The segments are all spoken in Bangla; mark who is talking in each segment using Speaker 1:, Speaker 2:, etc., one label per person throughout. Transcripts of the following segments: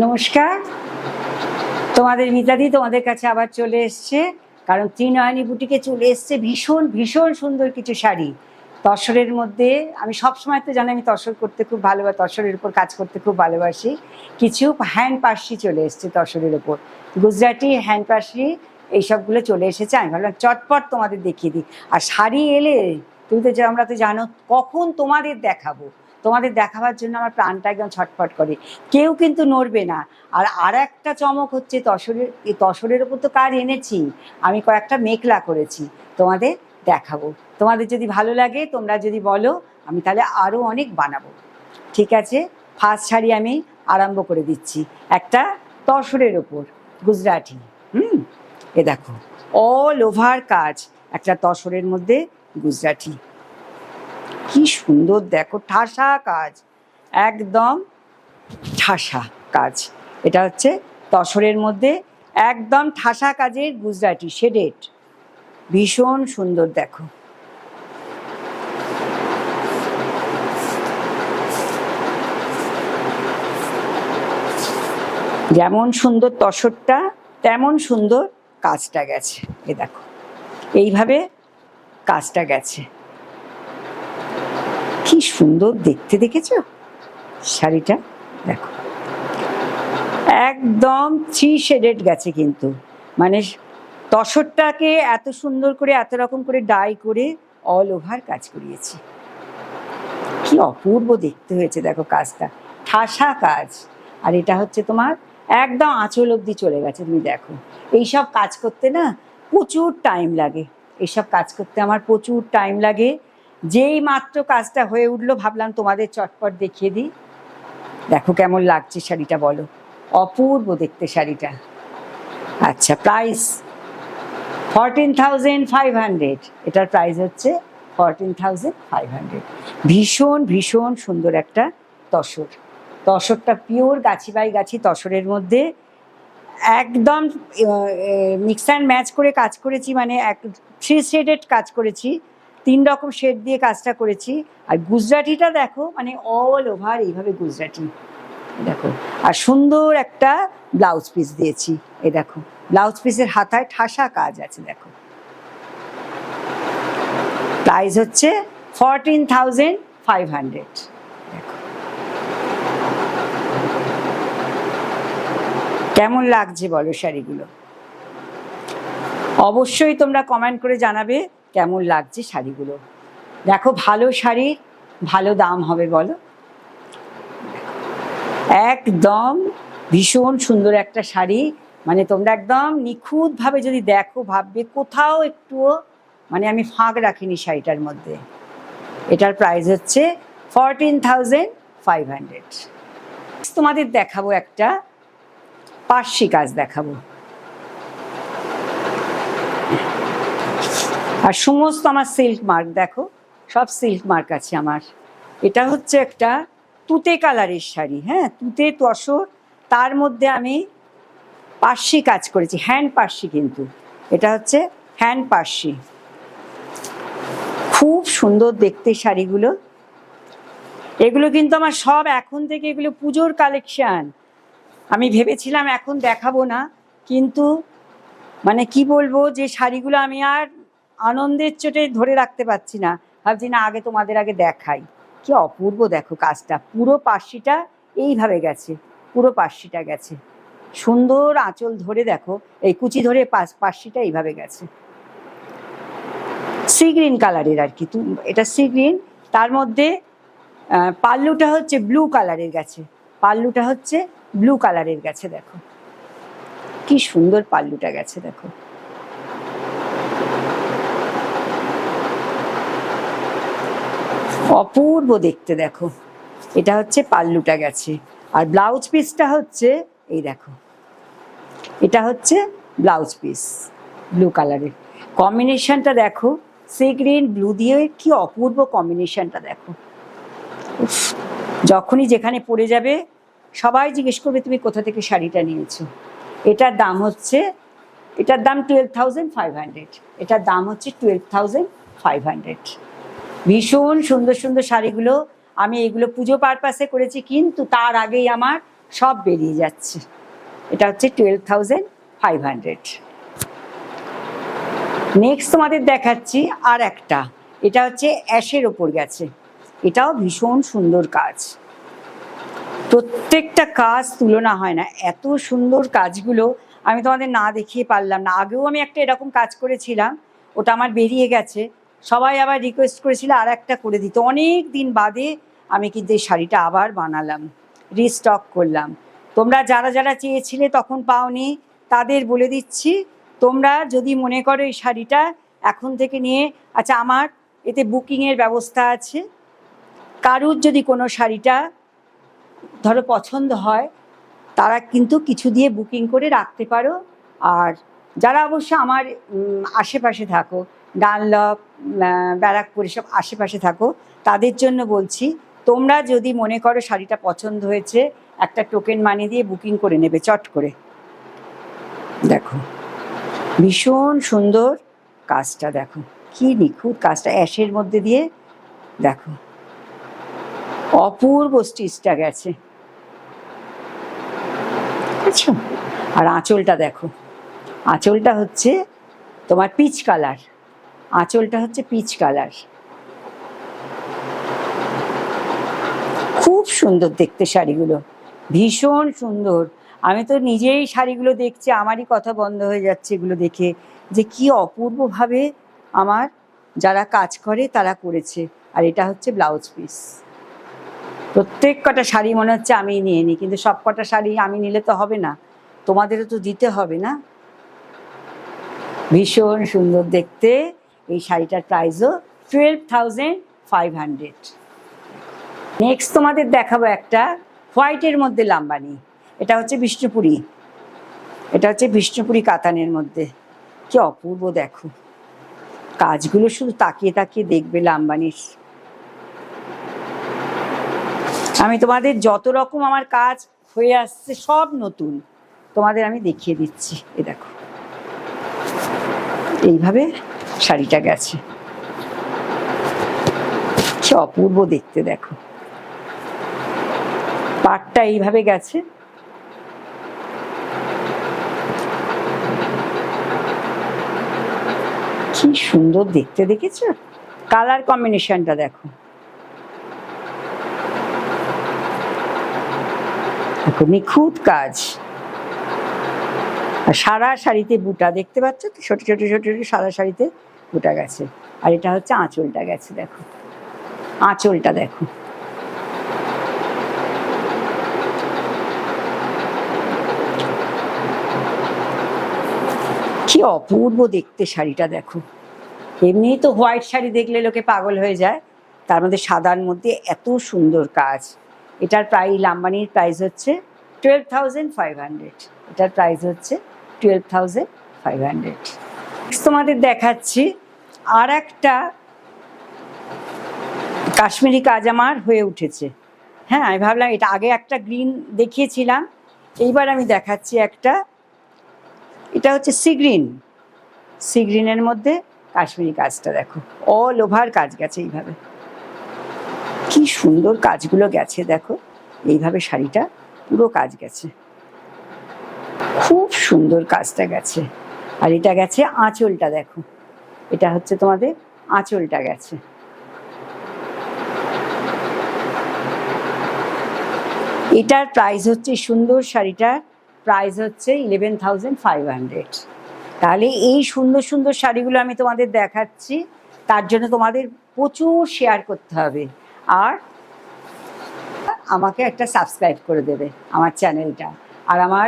Speaker 1: নমস্কার, তোমাদের মিতাদি তোমাদের কাছে আবার চলে এসছে। কারণ ত্রিনয়নী বুটিকে চলে এসছে ভীষণ ভীষণ সুন্দর কিছু শাড়ি তসরের মধ্যে। আমি সবসময় তো জানি আমি তসর করতে খুব ভালোবাসি, তসরের উপর কাজ করতে খুব ভালোবাসি। কিছু হ্যান্ড পার্সি চলে এসছে তসরের উপর, গুজরাটি হ্যান্ড পার্সি এইসবগুলো চলে এসেছে। আমি ভাবলাম চটপট তোমাদের দেখিয়ে দিই। আর শাড়ি এলে তুমি তো আমরা তো জানো কখন তোমাদের দেখাবো, তোমাদের দেখাবার জন্য আমার প্রাণটা একদম ছটফট করে। কেউ কিন্তু নড়বে না। আর একটা চমক হচ্ছে তসরের, এই তসরের ওপর তো কাজ এনেছি, আমি কয়েকটা মেখলা করেছি, তোমাদের দেখাবো। তোমাদের যদি ভালো লাগে, তোমরা যদি বলো, আমি তাহলে আরও অনেক বানাবো। ঠিক আছে, ফার্স্ট শাড়ি আমি আরম্ভ করে দিচ্ছি। একটা তসরের ওপর গুজরাটি, এ দেখো অল ওভার কাজ, একটা তসরের মধ্যে গুজরাটি। কি সুন্দর দেখো, ঠাসা কাজ, একদম ঠাসা কাজ। এটা হচ্ছে তসরের মধ্যে একদম ঠাসা কাজের গুজরাটি শেডেড, ভীষণ সুন্দর। দেখো যেমন সুন্দর তসরটা তেমন সুন্দর কাজটা গেছে। এ দেখো এইভাবে কাজটা গেছে, কি সুন্দর দেখতে, দেখেছো শাড়িটা? দেখো একদম থ্রি শেডেড গেছে, কিন্তু মানে তসরটাকে এত সুন্দর করে এত রকম করে ডাই করে অল ওভার কাজ করিয়েছি। কি অপূর্ব দেখতে হয়েছে দেখো কাজটা, ঠাসা কাজ। আর এটা হচ্ছে তোমার একদম আঁচল অবধি চলে গেছে। তুমি দেখো এইসব কাজ করতে না প্রচুর টাইম লাগে, এইসব কাজ করতে আমার প্রচুর টাইম লাগে। যেই মাত্র কাজটা হয়ে উঠলো ভাবলাম তোমাদের চটপট দেখিয়ে দিই। দেখো কেমন লাগছে শাড়িটা, বলো। অপূর্ব দেখতে শাড়িটা। আচ্ছা, প্রাইস 14,500। এটার প্রাইস হচ্ছে 14,500। ভীষণ ভীষণ সুন্দর একটা তসর। তসরটা পিওর গাছি বাই গাছি তসরের মধ্যে একদম মিক্স অ্যান্ড ম্যাচ করে কাজ করেছি, মানে এক থ্রি শেডেড কাজ করেছি, 3 রকম শেড দিয়ে কাজটা করেছি। আর গুজরাটিটা দেখো, মানে অল ওভার এইভাবে গুজরাটি দেখো। আর সুন্দর একটা ব্লাউজ পিস দিয়েছি, এ দেখো ব্লাউজ পিসের হাতায় ঠাসা কাজ আছে। দেখো প্রাইস হচ্ছে 14,500। দেখো কেমন লাগছে বলো শাড়িগুলো, অবশ্যই তোমরা কমেন্ট করে জানাবে কেমন লাগছে শাড়িগুলো। দেখো ভালো শাড়ির ভালো দাম হবে বলো। একদম ভীষণ সুন্দর একটা শাড়ি, মানে তোমরা একদম নিখুঁতভাবে যদি দেখো ভাববে কোথাও একটুও মানে আমি ফাঁক রাখিনি শাড়িটার মধ্যে। এটার প্রাইস হচ্ছে 14,500। তোমাদের দেখাবো একটা পার্সি কাজ দেখাবো। আর সমস্ত আমার সিল্ক মার্ক দেখো, সব সিল্ক মার্ক আছে আমার। এটা হচ্ছে একটা তুতে কালারের শাড়ি, হ্যাঁ তুতে তসর, তার মধ্যে আমি পার্সি কাজ করেছি, হ্যান্ড পার্সি। কিন্তু এটা হচ্ছে হ্যান্ড পার্সি, খুব সুন্দর দেখতে শাড়িগুলো। এগুলো কিন্তু আমার সব এখন থেকে, এগুলো পুজোর কালেকশান। আমি ভেবেছিলাম এখন দেখাবো না, কিন্তু মানে কি বলবো, যে শাড়িগুলো আমি আর আনন্দের চোটে ধরে রাখতে পারছি না, ভাবছি না আগে তোমাদের আগে দেখাই। কি অপূর্ব দেখো কাজটা, পুরো পার্সিটা এইভাবে গেছে, পুরো পার্সিটা গেছে সুন্দর আঁচল ধরে। দেখো এই কুচি ধরে পার্সিটা এইভাবে গেছে, সি গ্রিন কালারের আর কি। এটা সি গ্রিন, তার মধ্যে পাল্লুটা হচ্ছে ব্লু কালারের গেছে, পাল্লুটা হচ্ছে ব্লু কালারের গেছে। দেখো কি সুন্দর পাল্লুটা গেছে, দেখো অপূর্ব দেখতে। দেখো এটা হচ্ছে পাল্লুটা গেছে, আর ব্লাউজ পিসটা হচ্ছে এই দেখো, এটা হচ্ছে ব্লাউজ পিস ব্লু কালারের। কম্বিনেশনটা দেখো, সি গ্রিন ব্লু দিয়ে কি অপূর্ব কম্বিনেশনটা দেখো। যখনই যেখানে পড়ে যাবে সবাই জিজ্ঞেস করবে তুমি কোথা থেকে শাড়িটা নিয়েছো। এটার দাম হচ্ছে, এটার দাম 12,500। এটার দাম হচ্ছে 12,500। ভীষণ সুন্দর সুন্দর শাড়িগুলো। আমি এগুলো পুজো পারপাসে করেছি, কিন্তু তার আগেই আমার সব বেরিয়ে যাচ্ছে। এটা হচ্ছে 12,500। নেক্সট তোমাদের দেখাচ্ছি আর একটা, এটা হচ্ছে অ্যাশের ওপর গেছে। এটাও ভীষণ সুন্দর কাজ, প্রত্যেকটা কাজ তুলনা হয় না, এত সুন্দর কাজগুলো আমি তোমাদের না দেখিয়ে পারলাম না। আগেও আমি একটা এরকম কাজ করেছিলাম, ওটা আমার বেরিয়ে গেছে, সবাই আবার রিকোয়েস্ট করেছিল আর একটা করে দিতে। অনেক দিন বাদে আমি কিন্তু এই শাড়িটা আবার বানালাম, রিস্টক করলাম। তোমরা যারা যারা চেয়েছিলে তখন পাওনি, তাদের বলে দিচ্ছি, তোমরা যদি মনে করো এই শাড়িটা এখন থেকে নিয়ে, আচ্ছা আমার এতে বুকিংয়ের ব্যবস্থা আছে, কারুর যদি কোনো শাড়িটা ধরো পছন্দ হয় তারা কিন্তু কিছু দিয়ে বুকিং করে রাখতে পারো। আর যারা অবশ্য আমার আশেপাশে থাকো, ডানলপ, ব্যারাকপুর এসব আশেপাশে থাকো, তাদের জন্য বলছি, তোমরা যদি মনে করো শাড়িটা পছন্দ হয়েছে, একটা টোকেন মানি দিয়ে বুকিং করে নেবে চট করে। দেখো ভীষণ সুন্দর কাজটা, দেখো কি নিখুঁত কাজটা অ্যাশের মধ্যে দিয়ে, দেখো অপূর্ব স্টিচটা গেছে। আচ্ছা, আর আঁচলটা দেখো, আঁচলটা হচ্ছে তোমার পিচ কালার, আঁচলটা হচ্ছে পিচ কালার, খুব সুন্দর দেখতে শাড়িগুলো, ভীষণ সুন্দর। আমি তো নিজেই শাড়িগুলো দেখছি, আমারই কথা বন্ধ হয়ে যাচ্ছে এগুলো দেখে, যে কি অপূর্বভাবে আমার যারা কাজ করে তারা করেছে। আর এটা হচ্ছে ব্লাউজ পিস। প্রত্যেক কটা শাড়ি মনে হচ্ছে আমি নিয়ে নিই, কিন্তু সব কটা শাড়ি আমি নিলে তো হবে না, তোমাদেরও তো দিতে হবে না। ভীষণ সুন্দর দেখতে, এই শাড়িটার প্রাইসও 12,500। নেক্সট তোমাদের দেখাবো একটা হোয়াইটের মধ্যে লাম্বানি, এটা হচ্ছে বিষ্ণুপুরি, এটা হচ্ছে বিষ্ণুপুরি কাতানের মধ্যে, কি অপূর্ব দেখো কাজগুলো, শুধু তাকিয়ে তাকিয়ে দেখবে লাম্বানির। আমি তোমাদের যত রকম আমার কাজ হয়ে আসছে সব নতুন তোমাদের আমি দেখিয়ে দিচ্ছি। এ দেখো এইভাবে শাড়িটা গেছে, কি অপূর্ব দেখতে, দেখো পাটটা এইভাবে গেছে, কি সুন্দর দেখতে, দেখেছো কালার কম্বিনেশনটা, দেখো দেখো নিখুঁত কাজ। আর সারা শাড়িতে বুটা দেখতে পাচ্ছ তো, ছোট ছোট ছোট ছোট সারা শাড়িতে বুটা গেছে। আর এটা হচ্ছে আঁচলটা গেছে, দেখো আঁচলটা দেখো, কি অপূর্ব দেখতে শাড়িটা, দেখো এমনি তো হোয়াইট শাড়ি দেখলে লোকে পাগল হয়ে যায়, তার মধ্যে সাদার মধ্যে এত সুন্দর কাজ। এটার লাম্বানির প্রাইস হচ্ছে 12,500, এটার প্রাইস হচ্ছে 12,500। তোমাদের দেখাচ্ছি আর একটা কাশ্মীরি কাজ আমার হয়ে উঠেছে। হ্যাঁ, আমি ভাবলাম এটা আগে একটা গ্রিন দেখিয়েছিলাম, এইবার আমি দেখাচ্ছি একটা, এটা হচ্ছে সি গ্রিন, সি গ্রিনের মধ্যে কাশ্মীরি কাজটা দেখো, অল ওভার কাজ গেছে এইভাবে, কি সুন্দর কাজগুলো গেছে দেখো, এইভাবে শাড়িটা পুরো কাজ গেছে, খুব সুন্দর কাজটা গেছে। আর এটা গেছে আঁচলটা, দেখো এটা হচ্ছে তোমাদের আঁচলটা গেছে। এটার প্রাইস হচ্ছে, সুন্দর শাড়িটার প্রাইস হচ্ছে 11,500। তাহলে এই সুন্দর সুন্দর শাড়িগুলো আমি তোমাদের দেখাচ্ছি, তার জন্য তোমাদের প্রচুর শেয়ার করতে হবে, আর আমাকে একটা সাবস্ক্রাইব করে দেবে আমার চ্যানেলটা, আর আমার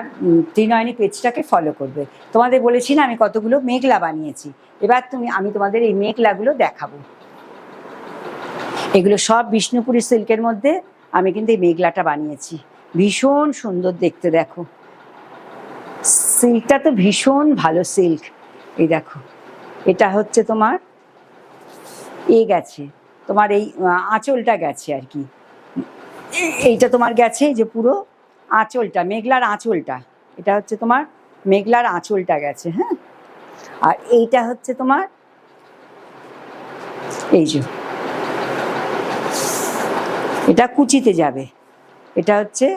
Speaker 1: ত্রিনয়নী পেজটাকে ফলো করবে। তোমাদের বলেছি না আমি কতগুলো মেঘলা বানিয়েছি, এবার আমি তোমাদের এই মেঘলাগুলো দেখাবো। এগুলো সব বিষ্ণুপুরি সিল্কের মধ্যে আমি কিন্তু এই মেঘলাটা বানিয়েছি, ভীষণ সুন্দর দেখতে, দেখো সিল্কটা তো ভীষণ ভালো সিল্ক। এই দেখো এটা হচ্ছে তোমার গেছে, তোমার এই আঁচলটা গেছে আর কি, এইটা তোমার গেছে যে পুরো আঁচলটা, মেঘলার আঁচলটা, এটা হচ্ছে তোমার মেঘলার আঁচলটা গেছে। হ্যাঁ, আর এইটা হচ্ছে তোমার এই যে, এটা কুচিতে যাবে, এটা হচ্ছে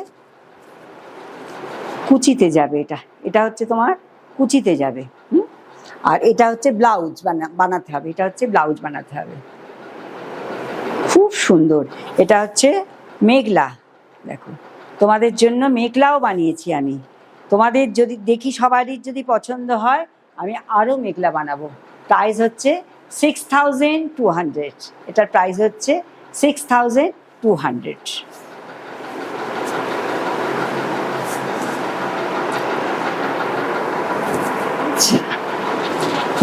Speaker 1: কুচিতে যাবে, এটা এটা হচ্ছে তোমার কুচিতে যাবে। আর এটা হচ্ছে ব্লাউজ বানাতে হবে, এটা হচ্ছে ব্লাউজ বানাতে হবে। খুব সুন্দর। এটা হচ্ছে মেঘলা, দেখো তোমাদের জন্য মেঘলাও বানিয়েছি আমি। তোমাদের যদি দেখি সবারই যদি পছন্দ হয় আমি আরও মেঘলা বানাবো। প্রাইস হচ্ছে 6200, এটার প্রাইস হচ্ছে 6200।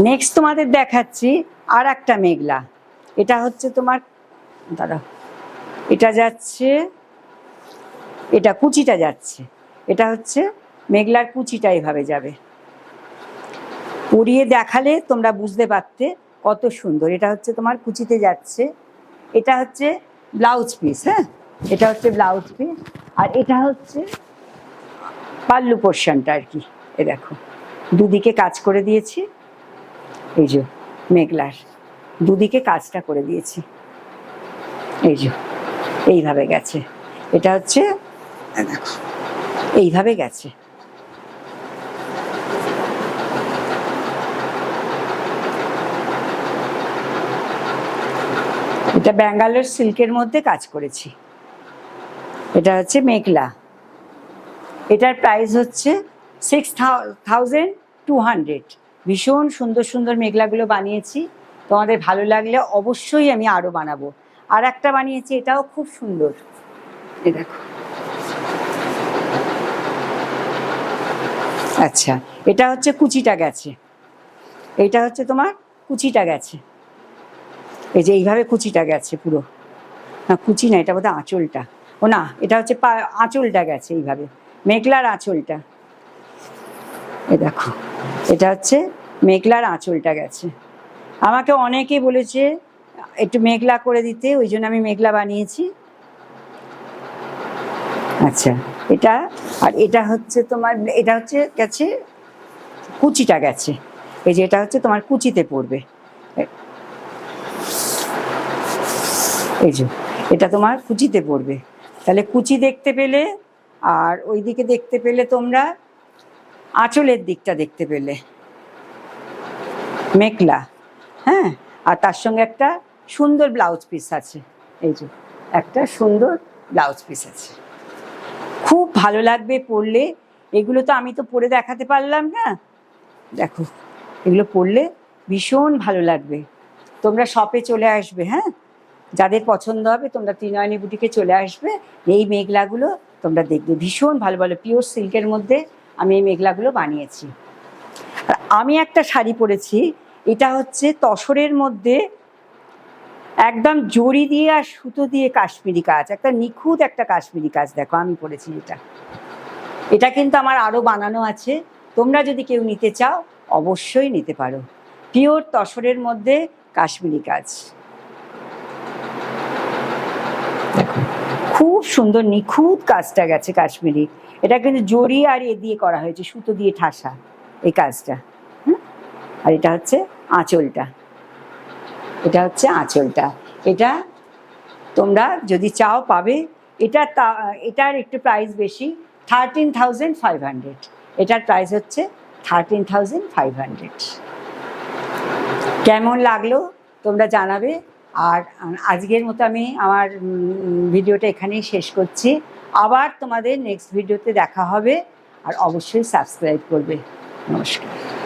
Speaker 1: নেক্সট তোমাদের দেখাচ্ছি আর একটা মেঘলা। এটা হচ্ছে তোমার, দাঁড়া, এটা যাচ্ছে, এটা কুচিটা যাচ্ছে, এটা হচ্ছে মেঘলার কুচিটা এভাবে যাবে। পরিয়ে দেখালে তোমরা বুঝতে পারতে কত সুন্দর। এটা হচ্ছে তোমার কুচিতে যাচ্ছে, এটা হচ্ছে ব্লাউজ পিস। হ্যাঁ, এটা হচ্ছে ব্লাউজ পিস, আর এটা হচ্ছে পাল্লু পোর্শনটা আর কি। এ দেখো দুদিকে কাজ করে দিয়েছি, এই যে মেঘলার দুদিকে কাজটা করে দিয়েছি, এই যে এইভাবে গেছে। এটা হচ্ছে দেখো এইভাবে গেছে। এটা ব্যাঙ্গালোর সিল্কের মধ্যে কাজ করেছি। এটা হচ্ছে মেঘলা, এটার প্রাইস হচ্ছে 6200। ভীষণ সুন্দর সুন্দর মেঘলাগুলো বানিয়েছি, তোমাদের ভালো লাগলে অবশ্যই আমি আরও বানাবো। আর একটা বানিয়েছি, এটাও খুব সুন্দর, এই দেখো। আচ্ছা, এটা হচ্ছে কুচিটা গেছে, এইটা হচ্ছে তোমার কুচিটা গেছে, এই যে এইভাবে কুচিটা গেছে পুরো। না কুচি না, এটা বোধহয় আঁচলটা। ও না, এটা হচ্ছে আঁচলটা গেছে এইভাবে, মেঘলার আঁচলটা। এ দেখো এটা হচ্ছে মেঘলার আঁচলটা গেছে। আমাকে অনেকে বলেছে একটু মেঘলা করে দিতে, ওই জন্য আমি মেঘলা বানিয়েছি। আচ্ছা, এটা আর এটা হচ্ছে তোমার, এটা হচ্ছে গেছে কুচিটা গেছে, এই যে এটা হচ্ছে তোমার কুচিতে পড়বে, এই যে এটা তোমার কুচিতে পড়বে। তাহলে কুচি দেখতে পেলে, আর ওই দিকে দেখতে পেলে তোমরা আঁচলের দিকটা দেখতে পেলে মেঘলা। হ্যাঁ, আর তার সঙ্গে একটা সুন্দর ব্লাউজ পিস আছে, এই যে একটা সুন্দর ব্লাউজ পিস আছে। খুব ভালো লাগবে পরলে। এগুলো তো আমি তো পরে দেখাতে পারলাম না, দেখো এগুলো পরলে ভীষণ ভালো লাগবে। তোমরা শপে চলে আসবে, হ্যাঁ, যাদের পছন্দ হবে তোমরা ত্রিনয়নী বুটিকে চলে আসবে। এই মেঘলাগুলো তোমরা দেখবে, ভীষণ ভালো ভালো পিওর সিল্কের মধ্যে আমি এই মেঘলাগুলো বানিয়েছি। আর আমি একটা শাড়ি পরেছি, এটা হচ্ছে তসরের মধ্যে একদম জড়ি দিয়ে আর সুতো দিয়ে কাশ্মীরি কাজ, একটা নিখুঁত একটা কাশ্মীরি কাজ। দেখো আমি পরেছি এটা, এটা কিন্তু আমার আরও বানানো আছে। তোমরা যদি কেউ নিতে চাও অবশ্যই নিতে পারো। পিওর তসরের মধ্যে কাশ্মীরি কাজ, খুব সুন্দর নিখুঁত কাজটা গেছে কাশ্মীরি। এটা কিন্তু জড়ি আর এ দিয়ে করা হয়েছে, সুতো দিয়ে ঠাসা এই কাজটা। আর এটা হচ্ছে আঁচলটা, এটা হচ্ছে আঁচলটা। এটা তোমরা যদি চাও পাবে। এটার একটু প্রাইস বেশি, 13500। এটার প্রাইস হচ্ছে 13500। কেমন লাগলো তোমরা জানাবে। আর আজকের মতো আমি আমার ভিডিওটা এখানেই শেষ করছি। আবার তোমাদের নেক্সট ভিডিওতে দেখা হবে, আর অবশ্যই সাবস্ক্রাইব করবে। নমস্কার।